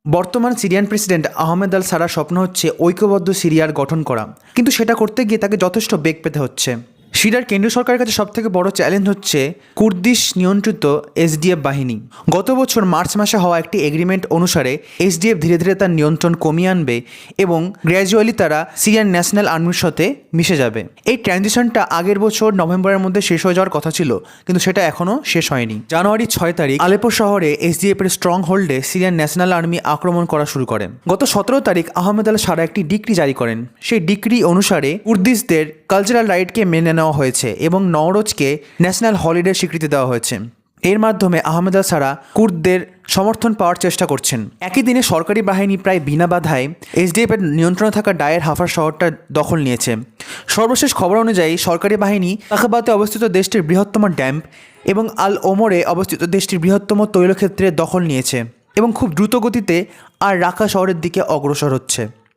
বর্তমান Syrian president Ahmed আল সারার স্বপ্ন হচ্ছে ঐক্যবদ্ধ সিরিয়ার গঠন করা, কিন্তু সেটা করতে গিয়ে তাকে যথেষ্ট বেগ পেতে হচ্ছে। সিরিয়ার কেন্দ্রীয় সরকারের কাছে সবথেকে বড় চ্যালেঞ্জ হচ্ছে কুর্দিশ নিয়ন্ত্রিত এসডিএফ বাহিনী। গত বছর মার্চ মাসে হওয়া একটি এগ্রিমেন্ট অনুসারে এসডিএফ ধীরে ধীরে তার নিয়ন্ত্রণ কমিয়ে আনবে এবং গ্র্যাজুয়ালি তারা সিরিয়ান ন্যাশনাল আর্মির সাথে মিশে যাবে। এই ট্রানজিশনটা আগের বছর নভেম্বরের মধ্যে শেষ হয়ে যাওয়ার কথা ছিল, কিন্তু সেটা এখনও শেষ হয়নি। জানুয়ারি 6 তারিখ আলেপো শহরে এসডিএফ এর স্ট্রং হোল্ডে সিরিয়ান ন্যাশনাল আর্মি আক্রমণ করা শুরু করে। গত 17 তারিখ আহমেদ আল সারা একটি ডিক্রি জারি করেন। সেই ডিক্রি অনুসারে কুর্দিশদের কালচারাল রাইটকে মেনে নেওয়া হয়েছে এবং নওরোজকে ন্যাশনাল হলিডে স্বীকৃতি দেওয়া হয়েছে। এর মাধ্যমে আহমেদ আল সারা কুর্দদের সমর্থন পাওয়ার চেষ্টা করছেন। একই দিনে সরকারি বাহিনী প্রায় বিনা বাধায় এসডিএফ এর নিয়ন্ত্রণে থাকা ডায়ের হাফার শহরটা দখল নিয়েছে। সর্বশেষ খবর অনুযায়ী সরকারি বাহিনী তাকাবাতে অবস্থিত দেশটির বৃহত্তম ড্যাম এবং আল ওমরে অবস্থিত দেশটির বৃহত্তম তৈলক্ষেত্রের দখল নিয়েছে এবং খুব দ্রুত গতিতে আর রাকা শহরের দিকে অগ্রসর হচ্ছে।